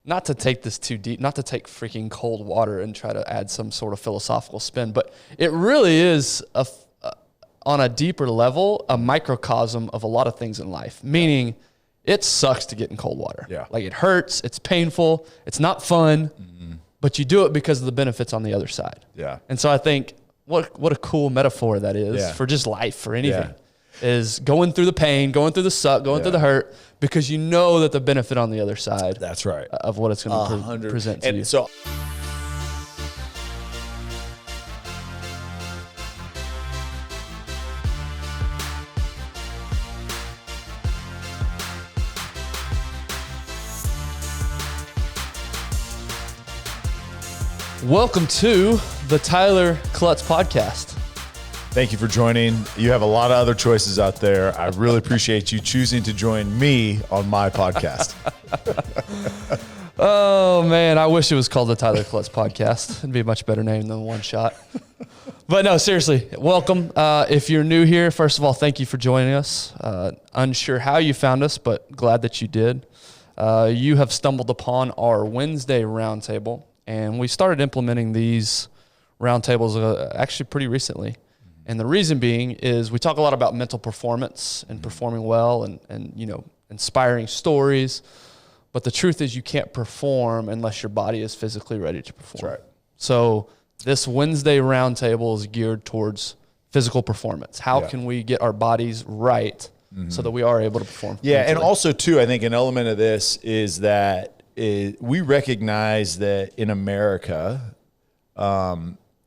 not to take this too deep, not to take freaking cold water and try to add some sort of philosophical spin, but it really is on a deeper level, a microcosm of a lot of things in life, meaning it sucks to get in cold water. Yeah. Like it hurts, it's painful, it's not fun, but you do it because of the benefits on the other side. Yeah. And so I think what a cool metaphor that is for just life, for anything, is going through the pain, going through the suck, going through the hurt, because you know that the benefit on the other side. That's right. Of what it's going to present to you. So welcome to the Tyler Klutz podcast. thank you for joining. You have a lot of other choices out there. I really appreciate you choosing to join me on my podcast. Oh, man, I wish it was called the Tyler Klutz podcast. It'd be a much better name than One Shot. But no, seriously, welcome. If you're new here, first of all, thank you for joining us. Unsure how you found us, but glad that you did. You have stumbled upon our Wednesday roundtable, and we started implementing these roundtables actually pretty recently. And the reason being is we talk a lot about mental performance and performing well and you know, inspiring stories. But the truth is you can't perform unless your body is physically ready to perform. That's right. So this Wednesday roundtable is geared towards physical performance. How can we get our bodies right so that we are able to perform? Yeah, mentally? and also, too, I think an element of this is that we recognize that in America,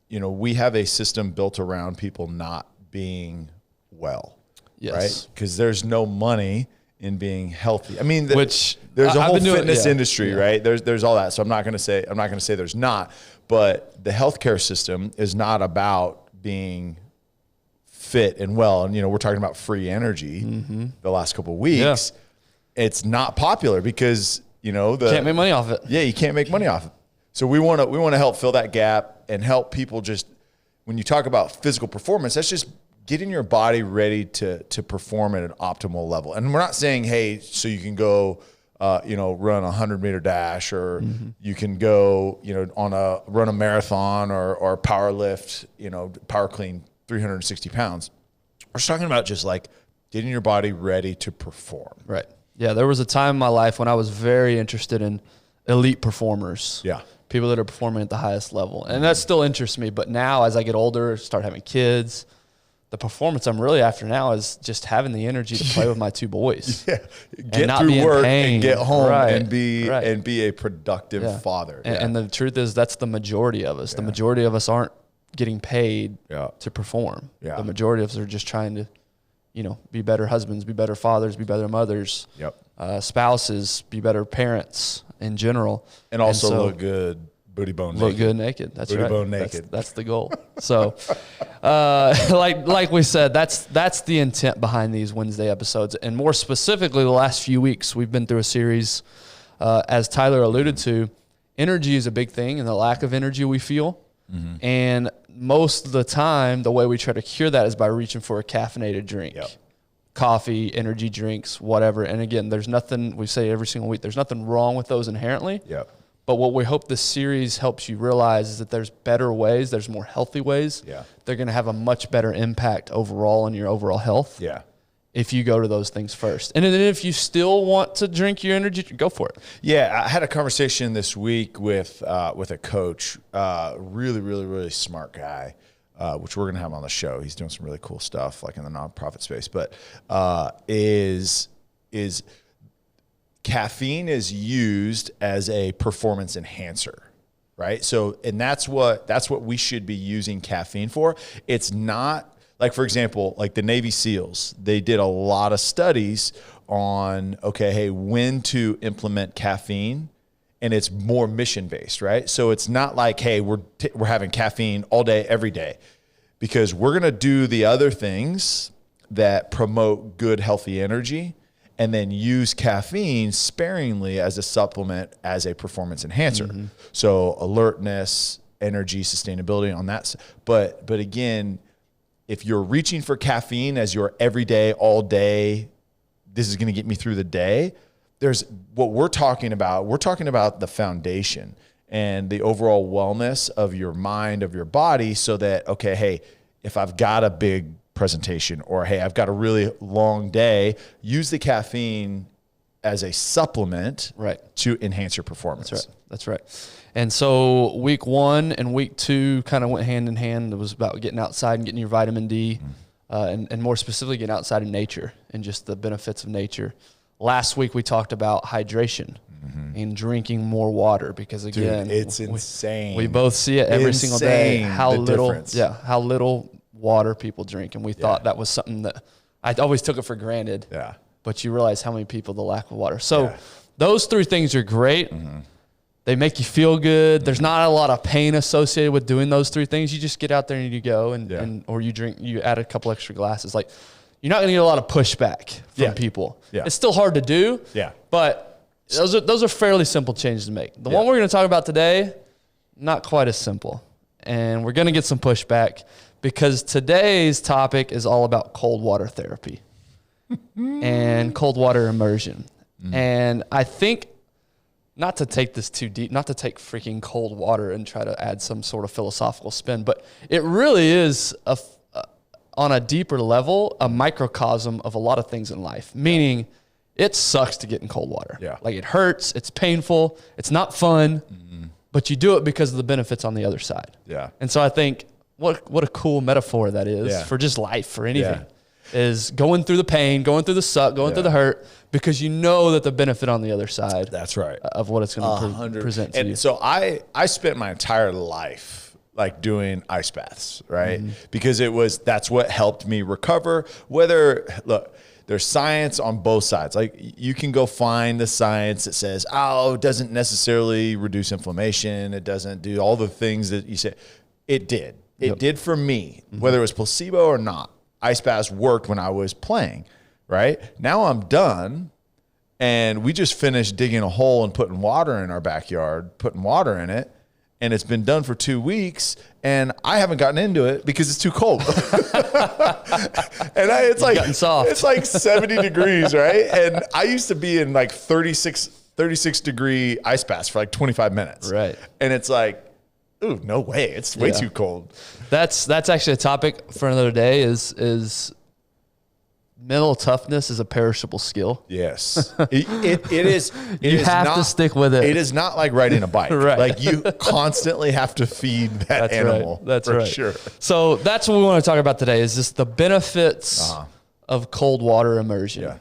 you know, we have a system built around people not being well, right? Because there's no money in being healthy. I mean, there's a whole fitness industry, right? There's all that. So I'm not going to say there's not, but the healthcare system is not about being fit and well. And, you know, we're talking about free energy the last couple of weeks. Yeah. It's not popular because, you know, can't make money off it. Yeah, you can't make money off it. So we want to help fill that gap and help people just, when you talk about physical performance, that's just getting your body ready to perform at an optimal level. And we're not saying, hey, so you can go, you know, run a 100-meter dash, or you can go, you know, run a marathon or power lift, you know, power clean 360 pounds. We're just talking about just like getting your body ready to perform. Right. Yeah, there was a time in my life when I was very interested in elite performers. Yeah. People that are performing at the highest level. And that still interests me. But now as I get older, start having kids, the performance I'm really after now is just having the energy to play with my two boys. Yeah. Get through work and get home and be a productive father. And the truth is that's the majority of us. The majority of us aren't getting paid to perform. Yeah. The majority of us are just trying to, you know, be better husbands, be better fathers, be better mothers, spouses, be better parents in general. And also look good, booty bone naked. Look good naked. That's booty right. Bone naked. That's the goal. So, like we said, that's the intent behind these Wednesday episodes. And more specifically, the last few weeks, we've been through a series, as Tyler alluded to, energy is a big thing, and the lack of energy we feel. And most of the time, the way we try to cure that is by reaching for a caffeinated drink. Coffee, energy drinks, whatever. And again, there's nothing, we say every single week, there's nothing wrong with those inherently. But what we hope this series helps you realize is that there's better ways, there's more healthy ways. They're going to have a much better impact overall on your overall health. If you go to those things first. And then if you still want to drink your energy, go for it. Yeah, I had a conversation this week with a coach, really, really, really smart guy, which we're going to have on the show. He's doing some really cool stuff, like in the nonprofit space. But is caffeine is used as a performance enhancer, right? So, and that's what we should be using caffeine for. It's not. Like, for example, like the Navy SEALs, they did a lot of studies on, when to implement caffeine, and it's more mission-based, right? So it's not like, hey, we're having caffeine all day, every day, because we're going to do the other things that promote good, healthy energy, and then use caffeine sparingly as a supplement, as a performance enhancer. So alertness, energy, sustainability on that. But again, if you're reaching for caffeine as your everyday, all day, this is going to get me through the day, there's what we're talking about. We're talking about the foundation and the overall wellness of your mind, of your body, so that, okay, hey, if I've got a big presentation, or hey, I've got a really long day, use the caffeine as a supplement, right, to enhance your performance. That's right. And so week 1 and week 2 kind of went hand in hand. It was about getting outside and getting your vitamin D, and more specifically getting outside in nature and just the benefits of nature. Last week we talked about hydration and drinking more water, because again, dude, it's insane. We both see it every single day, how difference. little water people drink. And we thought that was something that I always took it for granted. Yeah. But you realize how many people, the lack of water. So those 3 things are great. They make you feel good. There's not a lot of pain associated with doing those 3 things. You just get out there and you go and or you drink, you add a couple extra glasses. Like, you're not going to get a lot of pushback from people. Yeah. It's still hard to do. Yeah. But those are fairly simple changes to make. The one we're going to talk about today, not quite as simple. And we're going to get some pushback, because today's topic is all about cold water therapy and cold water immersion. And I think, not to take this too deep, not to take freaking cold water and try to add some sort of philosophical spin, but it really is on a deeper level, a microcosm of a lot of things in life. Meaning, it sucks to get in cold water. Yeah. Like, it hurts, it's painful, it's not fun, but you do it because of the benefits on the other side. Yeah. And so I think what a cool metaphor that is for just life, for anything. Is going through the pain, going through the suck, going through the hurt, because you know that the benefit on the other side. That's right. Of what it's going to present to you. So I spent my entire life like doing ice baths, right? Because that's what helped me recover. Look, there's science on both sides. Like, you can go find the science that says, it doesn't necessarily reduce inflammation. It doesn't do all the things that you said. It did. It did for me, whether it was placebo or not. Ice baths worked when I was playing, right? Now I'm done, and we just finished digging a hole and putting water in our backyard, putting water in it, and it's been done for 2 weeks, and I haven't gotten into it because it's too cold. And it's like gotten soft. It's like 70 degrees, right? And I used to be in like 36 degree ice baths for like 25 minutes. Right. And it's like, ooh, no way. It's way too cold. That's actually a topic for another day, is mental toughness is a perishable skill. Yes. It is. You have to stick with it. It is not like riding a bike. Right. Like, you constantly have to feed that animal. Right. That's for right. sure. So that's what we want to talk about today, is just the benefits of cold water immersion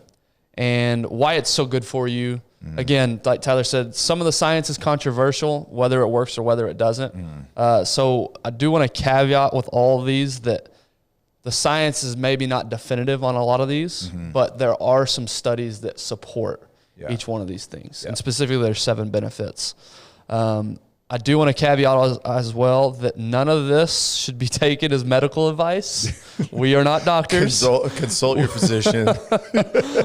and why it's so good for you. Again, like Tyler said, some of the science is controversial, whether it works or whether it doesn't. So I do want to caveat with all of these that the science is maybe not definitive on a lot of these, but there are some studies that support each one of these things. And specifically, there's 7 benefits. I do want to caveat as well that none of this should be taken as medical advice. We are not doctors. Consult your physician.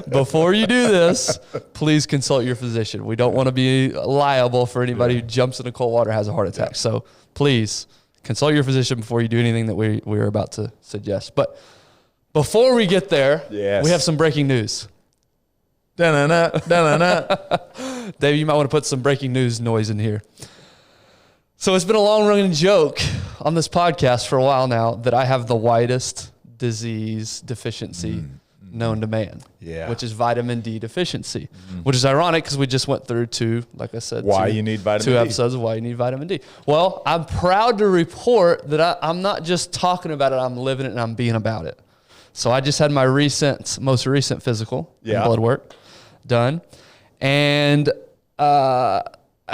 Before you do this, please consult your physician. We don't want to be liable for anybody who jumps into cold water and has a heart attack. So please consult your physician before you do anything that we're about to suggest. But before we get there, we have some breaking news. Da-na-na, da-na-na. Dave, you might want to put some breaking news noise in here. So it's been a long-running joke on this podcast for a while now that I have the widest disease deficiency known to man, which is vitamin D deficiency, which is ironic because we just went through like I said, you need vitamin D. 2 episodes of why you need vitamin D. Well, I'm proud to report that I'm not just talking about it, I'm living it and I'm being about it. So I just had my most recent physical and blood work done. And I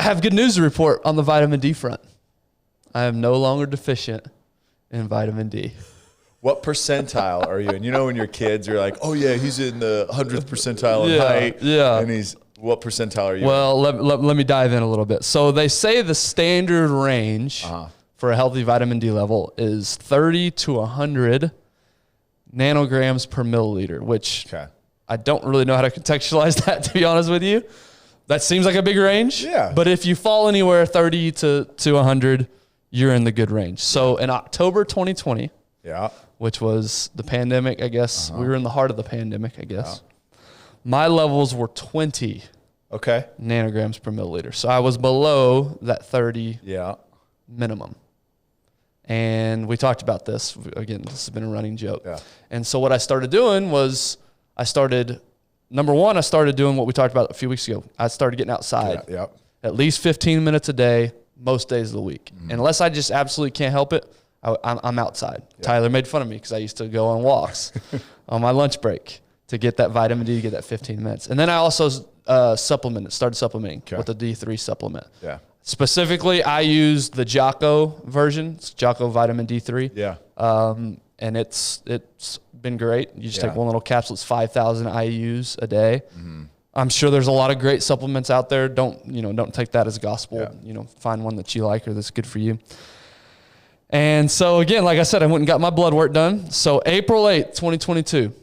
have good news to report on the vitamin D front. I am no longer deficient in vitamin D. What percentile are you in? You know, when you're kids, you're like, oh yeah, he's in the 100th percentile in height. Yeah. And what percentile are you Well, let me dive in a little bit. So they say the standard range for a healthy vitamin D level is 30 to 100 nanograms per milliliter, which I don't really know how to contextualize that, to be honest with you. That seems like a big range. Yeah. But if you fall anywhere 30 to 100, you're in the good range. So in October 2020, which was the pandemic, I guess. We were in the heart of the pandemic, I guess. My levels were 20 Okay. nanograms per milliliter. So I was below that 30 Yeah. minimum. And we talked about this. Again, this has been a running joke. Yeah. And so what I started doing was number one, I started doing what we talked about a few weeks ago. I started getting outside at least 15 minutes a day, most days of the week. And unless I just absolutely can't help it, I'm outside. Yeah. Tyler made fun of me because I used to go on walks on my lunch break to get that vitamin D, to get that 15 minutes. And then I also started supplementing with the D3 supplement. Yeah. Specifically, I use the Jocko version. It's Jocko Vitamin D3. Yeah. And it's been great. You just take one little capsule. It's 5,000 IUs a day. Mm-hmm. I'm sure there's a lot of great supplements out there. Don't take that as gospel. Yeah. Find one that you like or that's good for you. And so again, like I said, I went and got my blood work done. So April 8th, 2022,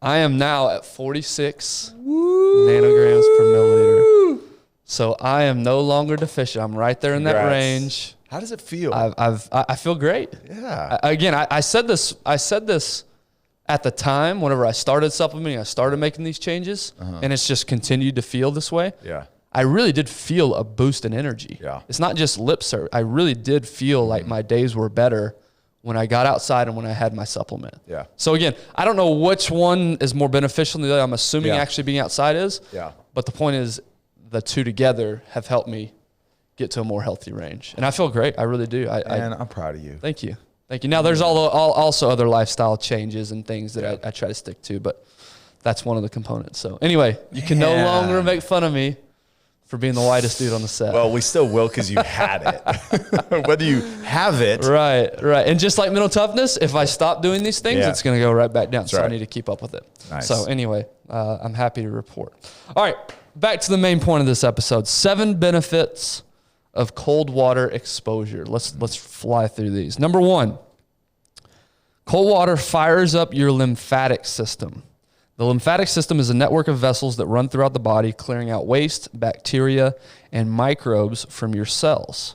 I am now at 46 nanograms per milliliter. So I am no longer deficient. I'm right there in that range. How does it feel? I feel great. Yeah. I said this at the time, whenever I started supplementing, I started making these changes, and it's just continued to feel this way. Yeah. I really did feel a boost in energy. Yeah. It's not just lip service. I really did feel like my days were better when I got outside and when I had my supplement. Yeah. So again, I don't know which one is more beneficial than the other. I'm assuming actually being outside is. Yeah. But the point is, the two together have helped me get to a more healthy range. And I feel great. I really do. I'm proud of you. Thank you. Thank you. Now, there's also other lifestyle changes and things that I try to stick to, but that's one of the components. So anyway, you can no longer make fun of me for being the whitest dude on the set. Well, we still will because you had it. Whether you have it. Right. And just like mental toughness, if I stop doing these things, it's going to go right back down. That's so I need to keep up with it. Nice. So anyway, I'm happy to report. All right. Back to the main point of this episode. 7 benefits of cold water exposure. Let's fly through these. Number 1, cold water fires up your lymphatic system. The lymphatic system is a network of vessels that run throughout the body, clearing out waste, bacteria, and microbes from your cells.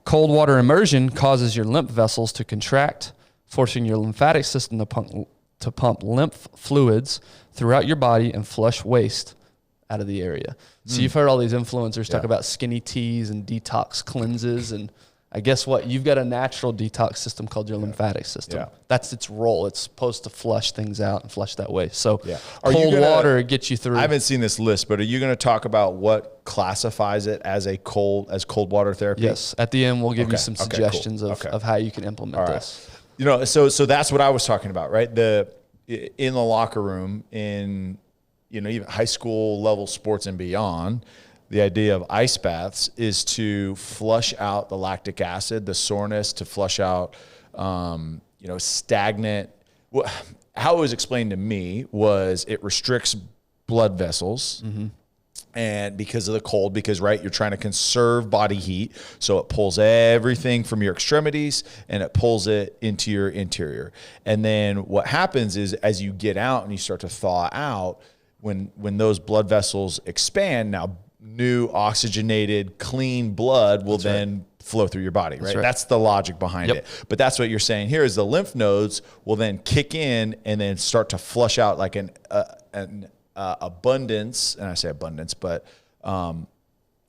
Cold water immersion causes your lymph vessels to contract, forcing your lymphatic system to pump lymph fluids throughout your body and flush waste out of the area. So you've heard all these influencers talk about skinny teas and detox cleanses, and I guess what? You've got a natural detox system called your lymphatic system. Yeah. That's its role. It's supposed to flush things out and flush that way. So cold water gets you through. I haven't seen this list, but are you going to talk about what classifies it as cold water therapy? Yes. At the end, we'll give you some suggestions of how you can implement this. So that's what I was talking about, right? In the locker room, in even high school level sports and beyond, the idea of ice baths is to flush out the lactic acid, the soreness, to flush out, stagnant. How it was explained to me was it restricts blood vessels, and because of the cold, you're trying to conserve body heat, so it pulls everything from your extremities and it pulls it into your interior. And then what happens is, as you get out and you start to thaw out, when those blood vessels expand, now new oxygenated, clean blood will flow through your body, right? That's the logic behind it. But that's what you're saying here is the lymph nodes will then kick in and then start to flush out like an abundance, and I say abundance, but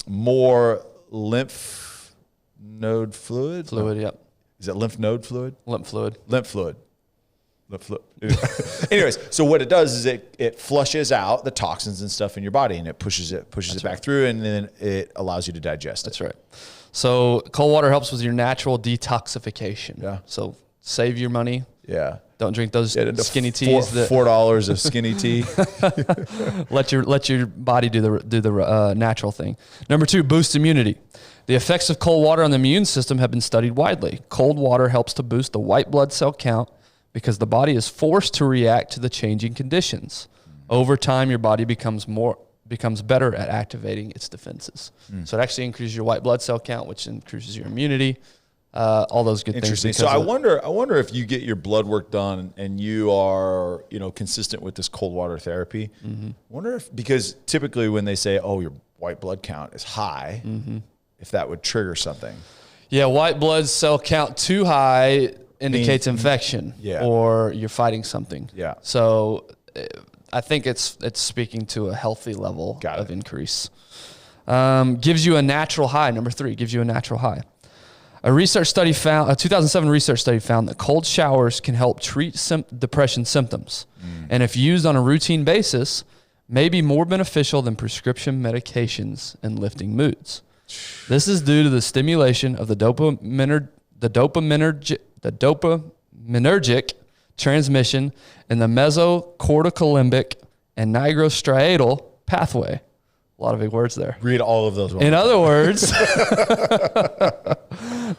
more lymph node fluid. Is it lymph node fluid? Lymph fluid. Anyways, so what it does is it flushes out the toxins and stuff in your body, and it pushes it back through, and then it allows you to digest it. That's right. So cold water helps with your natural detoxification. Yeah. So save your money. Yeah. Don't drink those skinny teas. $4 of skinny tea. let your body do the natural thing. Number 2, boost immunity. The effects of cold water on the immune system have been studied widely. Cold water helps to boost the white blood cell count because the body is forced to react to the changing conditions. Over time, your body becomes better at activating its defenses. So it actually increases your white blood cell count, which increases your immunity. All those good things. Interesting. So I wonder if you get your blood work done and you are, consistent with this cold water therapy. Wonder because typically when they say, "Oh, your white blood count is high," if that would trigger something. Yeah, white blood cell count too high indicates infection, or you're fighting something. Yeah. So I think it's speaking to a healthy level of increase. Gives you a natural high. Number 3, gives you a natural high. A 2007 research study found that cold showers can help treat depression symptoms. And if used on a routine basis, may be more beneficial than prescription medications in lifting moods. This is due to the stimulation of the dopaminergic transmission in the mesocorticolimbic and nigrostriatal pathway. A lot of big words there. Read all of those. In other words,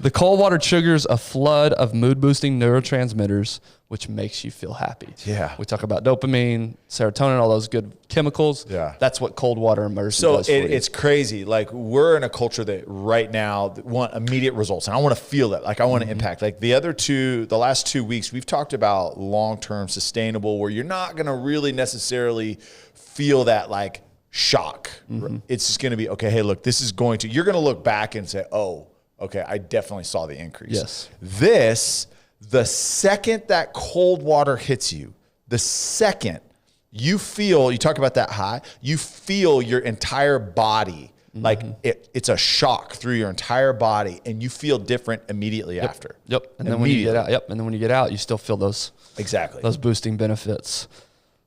the cold water triggers a flood of mood-boosting neurotransmitters, which makes you feel happy. Yeah. We talk about dopamine, serotonin, all those good chemicals. Yeah. That's what cold water immersion does for you. It's crazy. Like, we're in a culture that right now want immediate results. And I want to feel that. Like, I want to impact. Like, the last 2 weeks, we've talked about long-term sustainable, where you're not going to really necessarily feel that, like, shock. It's just going to be, okay, hey, look, you're going to look back and say, oh, okay, I definitely saw the increase. Yes. The second that cold water hits you, the second you talk about that high, you feel your entire body, like it's a shock through your entire body, and you feel different immediately after. Yep. And then when you get out, you still feel those boosting benefits.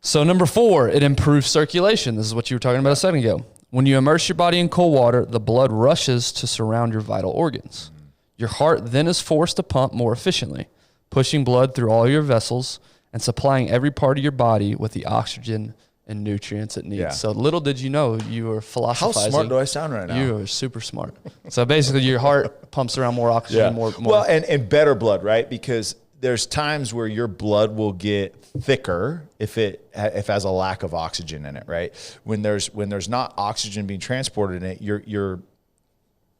So number 4, it improves circulation. This is what you were talking about a second ago. When you immerse your body in cold water, the blood rushes to surround your vital organs. Your heart then is forced to pump more efficiently, pushing blood through all your vessels and supplying every part of your body with the oxygen and nutrients it needs. Yeah. So little did you know, you were philosophizing. How smart do I sound right now? You are super smart. So basically your heart pumps around more oxygen, more. Well, and better blood, right? Because there's times where your blood will get thicker if it has a lack of oxygen in it, right? When there's not oxygen being transported in it,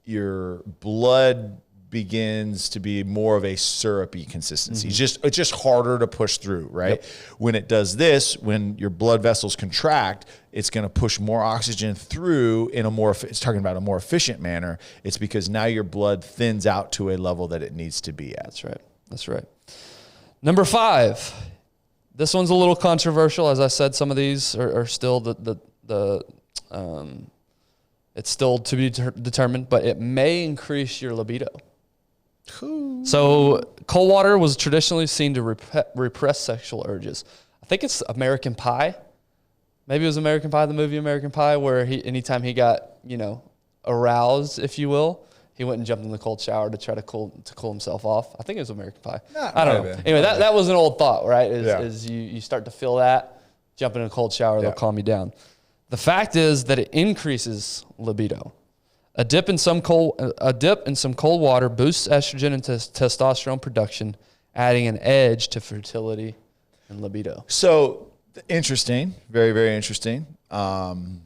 your blood begins to be more of a syrupy consistency. It's just harder to push through, right? Yep. When it does this, when your blood vessels contract, it's going to push more oxygen through in it's talking about a more efficient manner. It's because now your blood thins out to a level that it needs to be at. That's right. Number 5, this one's a little controversial. As I said, some of these are still it's still to be determined, but it may increase your libido. Ooh. So cold water was traditionally seen to repress sexual urges. I think it's American Pie. Maybe it was American Pie, the movie American Pie, where anytime he got, aroused, if you will, he went and jumped in the cold shower to try to cool himself off. I think it was American Pie. I don't know. Anyway, that was an old thought, right? Is you start to feel that, jump in a cold shower, they'll calm you down. The fact is that it increases libido. A dip in some cold water boosts estrogen and testosterone production, adding an edge to fertility and libido. So interesting, very, very interesting. I'm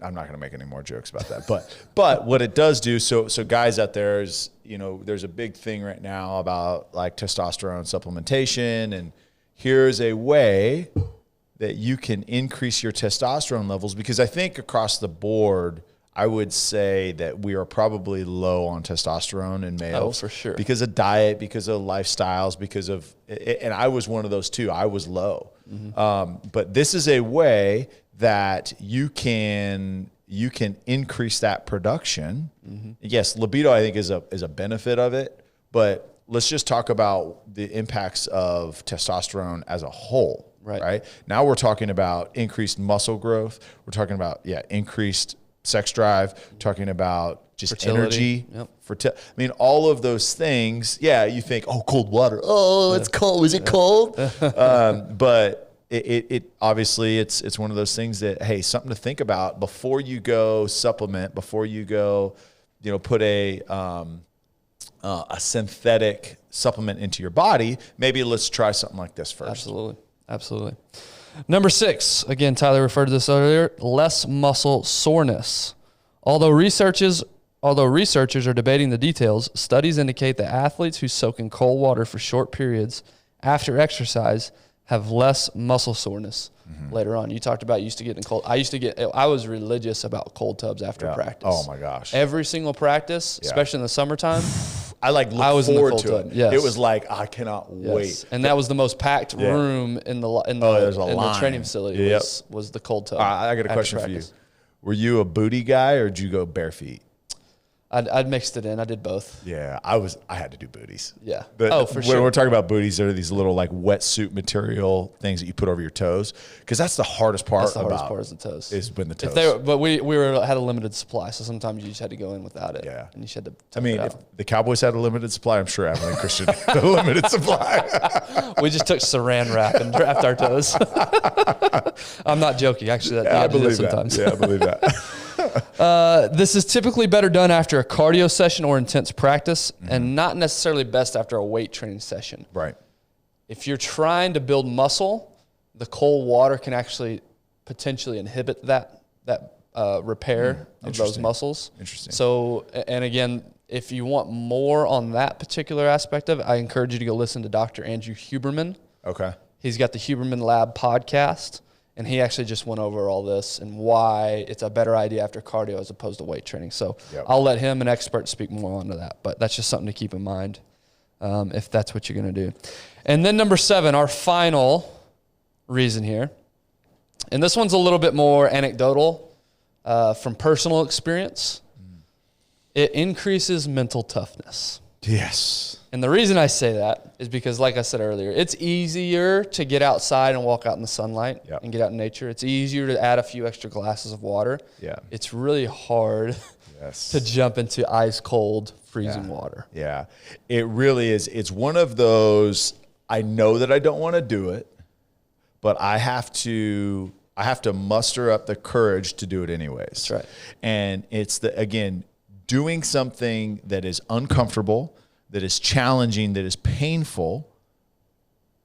not going to make any more jokes about that, but what it does do, so guys out there is, there's a big thing right now about like testosterone supplementation, and here's a way that you can increase your testosterone levels, because I think across the board, I would say that we are probably low on testosterone in males. Oh, for sure. Because of diet, because of lifestyles, and I was one of those too. I was low. But this is a way that you can increase that production. Yes, libido I think is a benefit of it, but let's just talk about the impacts of testosterone as a whole. Right? Now we're talking about increased muscle growth. We're talking about increased sex drive. We're talking about just fertility. Yep. I mean, all of those things. Yeah, you think, oh, cold water. Oh, it's cold. Is it cold? But it obviously it's one of those things that, hey, something to think about before you go supplement, before you go, put a synthetic supplement into your body. Maybe let's try something like this first. Absolutely. Number 6, again, Tyler referred to this earlier, less muscle soreness. Although researchers are debating the details, studies indicate that athletes who soak in cold water for short periods after exercise have less muscle soreness later on. You talked about used to get in cold. I was religious about cold tubs after practice. Oh my gosh. Every single practice, especially in the summertime, I like looked was in the forward cold to tub. it. Yes. It was like, I cannot wait. And that was the most packed room in the training facility. Yep. Was the cold tub. I got a question for you. Were you a booty guy or did you go bare feet? I'd mixed it in. I did both. Yeah, I had to do booties. Yeah. For sure. When we're talking about booties, there are these little like wetsuit material things that you put over your toes because that's the hardest part. That's the hardest part is the toes. Is when the toes. But we had a limited supply, so sometimes you just had to go in without it. Yeah. And you just had to. If the Cowboys had a limited supply, I'm sure Abilene Christian had a limited supply. We just took Saran wrap and wrapped our toes. I'm not joking. Actually, I believe that. Sometimes. Yeah, I believe that. This is typically better done after a cardio session or intense practice and not necessarily best after a weight training session. Right. If you're trying to build muscle, the cold water can actually potentially inhibit that repair of those muscles. Interesting. So, and again, if you want more on that particular aspect of it, I encourage you to go listen to Dr. Andrew Huberman. Okay. He's got the Huberman Lab podcast. And he actually just went over all this and why it's a better idea after cardio as opposed to weight training. So I'll let him, an expert, speak more onto that. But that's just something to keep in mind if that's what you're going to do. And then number 7, our final reason here. And this one's a little bit more anecdotal from personal experience. It increases mental toughness. Yes. And the reason I say that is because, like I said earlier, it's easier to get outside and walk out in the sunlight and get out in nature. It's easier to add a few extra glasses of water. Yeah. It's really hard to jump into ice cold, freezing water. Yeah. It really is. It's one of those, I know that I don't want to do it, but I have to muster up the courage to do it anyways. That's right. And it's doing something that is uncomfortable, that is challenging, that is painful,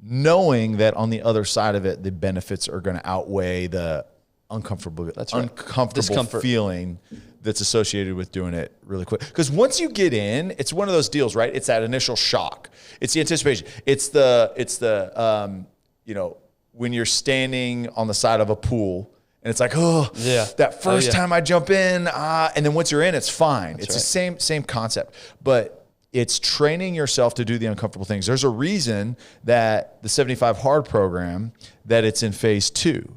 knowing that on the other side of it, the benefits are going to outweigh the uncomfortable feeling that's associated with doing it really quick. Because once you get in, it's one of those deals, right? It's that initial shock. It's the anticipation. It's the when you're standing on the side of a pool and it's like, that first time I jump in, and then once you're in, it's fine. It's the same concept. But it's training yourself to do the uncomfortable things. There's a reason that the 75 Hard program, that it's in phase 2,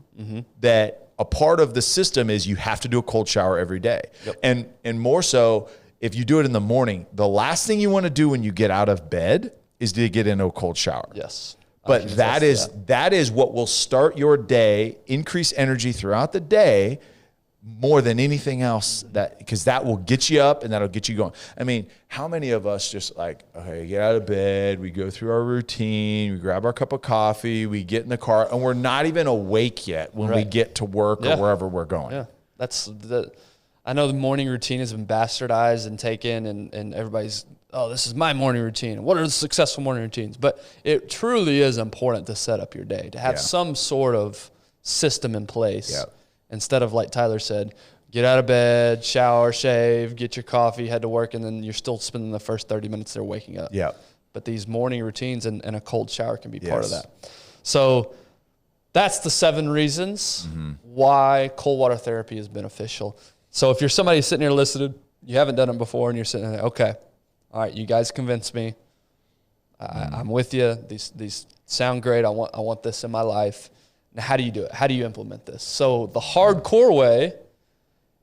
that a part of the system is you have to do a cold shower every day. Yep. And more so, if you do it in the morning, the last thing you want to do when you get out of bed is to get into a cold shower. Yes. But that is what will start your day, increase energy throughout the day more than anything else, because that will get you up and that'll get you going. I mean, how many of us just like, okay, get out of bed, we go through our routine, we grab our cup of coffee, we get in the car, and we're not even awake yet when we get to work or wherever we're going. Yeah, I know the morning routine has been bastardized and taken, and everybody's, this is my morning routine. What are the successful morning routines? But it truly is important to set up your day, to have some sort of system in place. Instead of, like Tyler said, get out of bed, shower, shave, get your coffee, head to work, and then you're still spending the first 30 minutes there waking up. Yeah. But these morning routines and a cold shower can be part of that. So that's the 7 reasons why cold water therapy is beneficial. So if you're somebody sitting here listening, you haven't done it before, and you're sitting there, okay, all right, you guys convinced me. I'm with you. These sound great. I want this in my life. Now, how do you do it? How do you implement this? So the hardcore way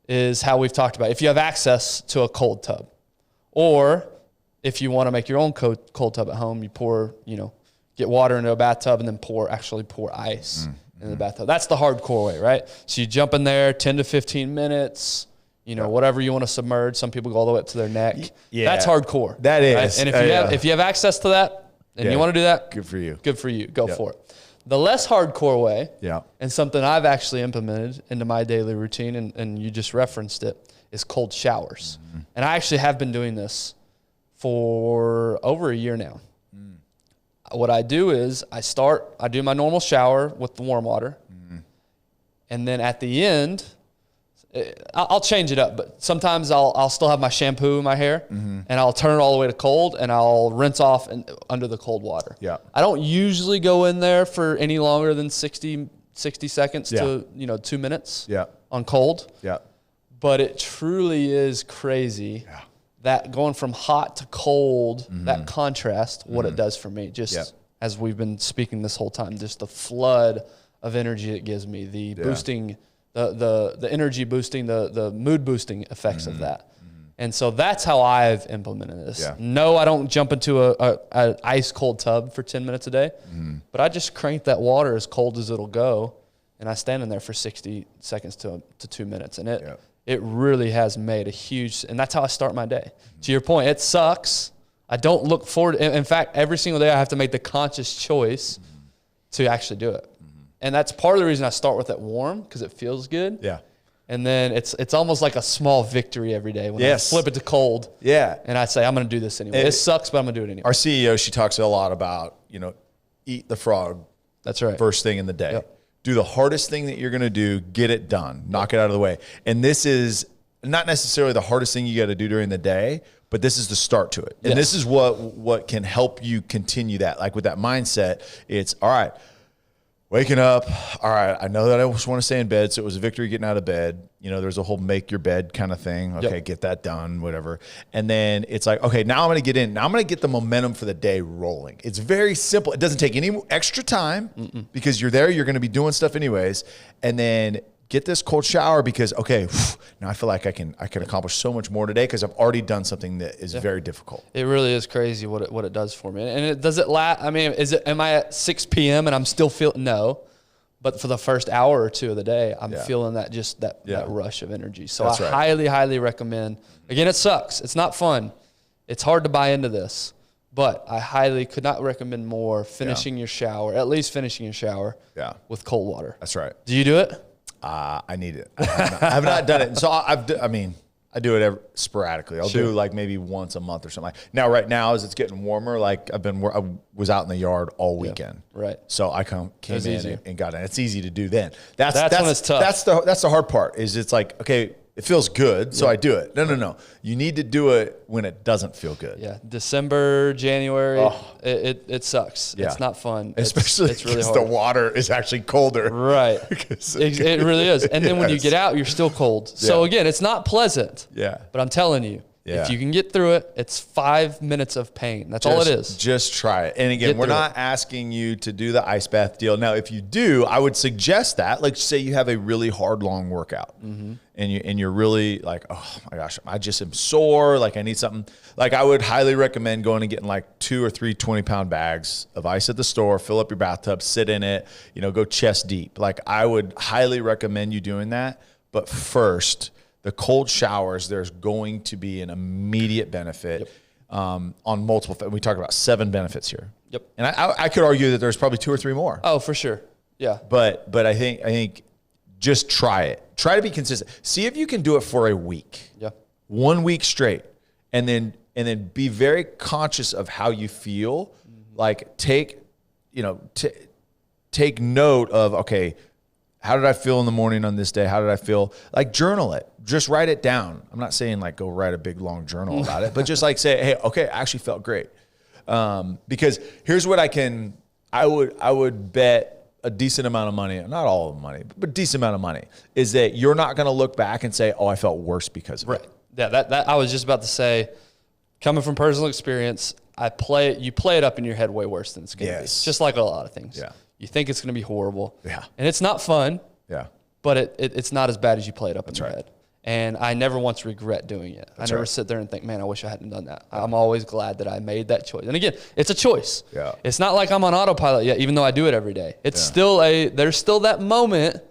is how we've talked about. If you have access to a cold tub, or if you want to make your own cold tub at home, you get water into a bathtub and then pour ice in the bathtub. That's the hardcore way, right? So you jump in there 10 to 15 minutes, whatever you want to submerge. Some people go all the way up to their neck. Yeah. That's hardcore. That is. Right? And if you have access to that and you want to do that, good for you. Good for you. Go for it. The less hardcore way, and something I've actually implemented into my daily routine, and you just referenced it, is cold showers. And I actually have been doing this for over a year now. What I do is I do my normal shower with the warm water, and then at the end, I'll change it up, but sometimes I'll still have my shampoo in my hair, and I'll turn it all the way to cold, and I'll rinse off under the cold water. Yeah, I don't usually go in there for any longer than 60 seconds to 2 minutes on cold. Yeah, but it truly is crazy that going from hot to cold, that contrast, what it does for me, just as we've been speaking this whole time, just the flood of energy it gives me, the boosting, the energy boosting, the mood boosting effects of that. And so that's how I've implemented this. Yeah. No, I don't jump into a ice cold tub for 10 minutes a day, but I just crank that water as cold as it'll go, and I stand in there for 60 seconds to 2 minutes, and it really has made a huge. And that's how I start my day. To your point, it sucks. I don't look forward. In fact, every single day I have to make the conscious choice to actually do it, and that's part of the reason I start with it warm, because it feels good. Yeah. And then it's almost like a small victory every day when I flip it to cold. Yeah. And I say, I'm going to do this anyway. It sucks, but I'm going to do it anyway. Our CEO, she talks a lot about, eat the frog. That's right. First thing in the day. Yep. Do the hardest thing that you're going to do, get it done, knock it out of the way. And this is not necessarily the hardest thing you got to do during the day, but this is the start to it. And this is what can help you continue that. Like with that mindset, it's all right. Waking up, all right, I know that I just want to stay in bed, so it was a victory getting out of bed. There's a whole make your bed kind of thing. Okay, get that done, whatever. And then it's like, okay, now I'm going to get in. Now I'm going to get the momentum for the day rolling. It's very simple. It doesn't take any extra time because you're there. You're going to be doing stuff anyways. And then get this cold shower because, okay, now I feel like I can accomplish so much more today because I've already done something that is very difficult. It really is crazy what it does for me. And does it last? I mean, am I at 6 p.m. and I'm still feeling, no. But for the first hour or two of the day, I'm feeling that rush of energy. So I highly, highly recommend. Again, it sucks. It's not fun. It's hard to buy into this. But I highly could not recommend more finishing your shower, at least finishing your shower with cold water. That's right. Do you do it? I need it. I have not done it. And so I do it sporadically. I'll do like maybe once a month or something. Now, right now, as it's getting warmer, like I was out in the yard all weekend. Right. So I came in and got it. It's easy to do then. That's when it's tough. That's the hard part is it's like, okay, it feels good, so I do it. No. You need to do it when it doesn't feel good. Yeah, December, January, it sucks. Yeah. It's not fun. Especially it's really because hard. the water is actually colder. Right. It really is. And then when you get out, you're still cold. So again, it's not pleasant. Yeah. But I'm telling you, if you can get through it, it's 5 minutes of pain. That's all it is. Just try it. And again, we're not asking you to do the ice bath deal. Now, if you do, I would suggest that. Like, say you have a really hard, long workout, and you're really like, oh my gosh, I just am sore. Like, I need something. Like, I would highly recommend going and getting like 2 or 3 20-pound bags of ice at the store. Fill up your bathtub, sit in it. Go chest deep. Like, I would highly recommend you doing that. But first, the cold showers, there's going to be an immediate benefit on multiple. We talk about 7 benefits here. Yep. And I could argue that there's probably 2 or 3 more. Oh, for sure. Yeah. But I think just try it. Try to be consistent. See if you can do it for a week. Yeah. 1 week straight, and then be very conscious of how you feel. Like take note of, okay, how did I feel in the morning on this day? How did I feel? Like, journal it. Just write it down. I'm not saying like go write a big long journal about it, but just like say, hey, okay, I actually felt great. Because here's what I would bet a decent amount of money, not all of the money, but a decent amount of money, is that you're not going to look back and say, oh, I felt worse because of it. Yeah, that I was just about to say, coming from personal experience, you play it up in your head way worse than it's going to be. Just like a lot of things. Yeah. You think it's going to be horrible. Yeah. And it's not fun. Yeah. But it's not as bad as you play it up in your head. And I never once regret doing it. I never sit there and think, man, I wish I hadn't done that. I'm always glad that I made that choice. And again, it's a choice. Yeah. It's not like I'm on autopilot yet, even though I do it every day. It's there's still that moment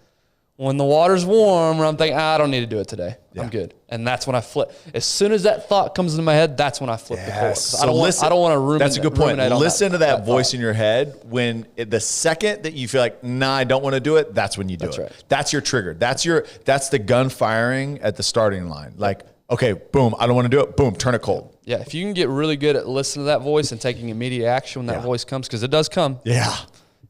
when the water's warm where I'm thinking, I don't need to do it today. I'm good. And that's when I flip. As soon as that thought comes into my head, that's when I flip the cord. So I don't want to ruminate. That's a good point. Listen to that voice thought. in your head when the second that you feel like, nah, I don't want to do it, that's when you do it. Right. That's your trigger. That's the gun firing at the starting line. Like, okay, boom, I don't want to do it. Boom, turn it cold. Yeah, if you can get really good at listening to that voice and taking immediate action when that voice comes, because it does come. Yeah.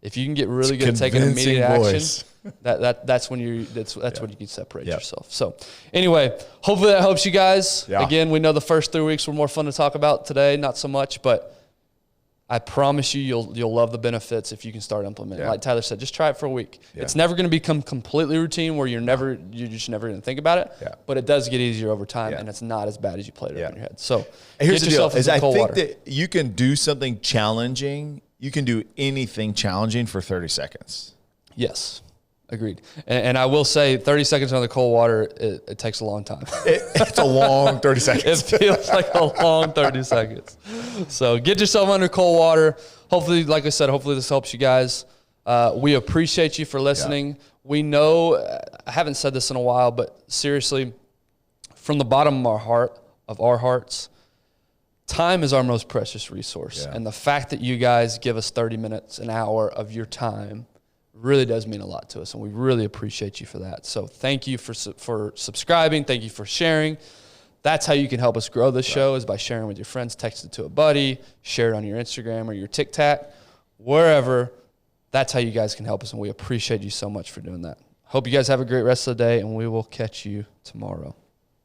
If you can get really good at taking immediate action, that's when you can separate yourself. So anyway, hopefully that helps you guys. Yeah. Again, we know the first 3 weeks were more fun to talk about. Today, not so much, but I promise you, you'll love the benefits if you can start implementing. Yeah. Like Tyler said, just try it for a week. Yeah. It's never going to become completely routine where you're just never going to think about it. Yeah. But it does get easier over time, Yeah. and it's not as bad as you played it Yeah. up in your head. So And here's get the deal: yourself is into I cold think water. that you can do something challenging. You can do anything challenging for 30 seconds. Yes. Agreed. And I will say 30 seconds under the cold water, it takes a long time. It's a long 30 seconds. It feels like a long 30 seconds. So get yourself under cold water. Hopefully, like I said, hopefully this helps you guys. We appreciate you for listening. Yeah. We know, I haven't said this in a while, but seriously, from the bottom of our hearts, time is our most precious resource. Yeah. And the fact that you guys give us 30 minutes, an hour of your time really does mean a lot to us, and we really appreciate you for that. So thank you for subscribing. Thank you for sharing. That's how you can help us grow this show, is by sharing with your friends, text it to a buddy, share it on your Instagram or your TikTok, wherever. That's how you guys can help us, and we appreciate you so much for doing that. Hope you guys have a great rest of the day, and we will catch you tomorrow.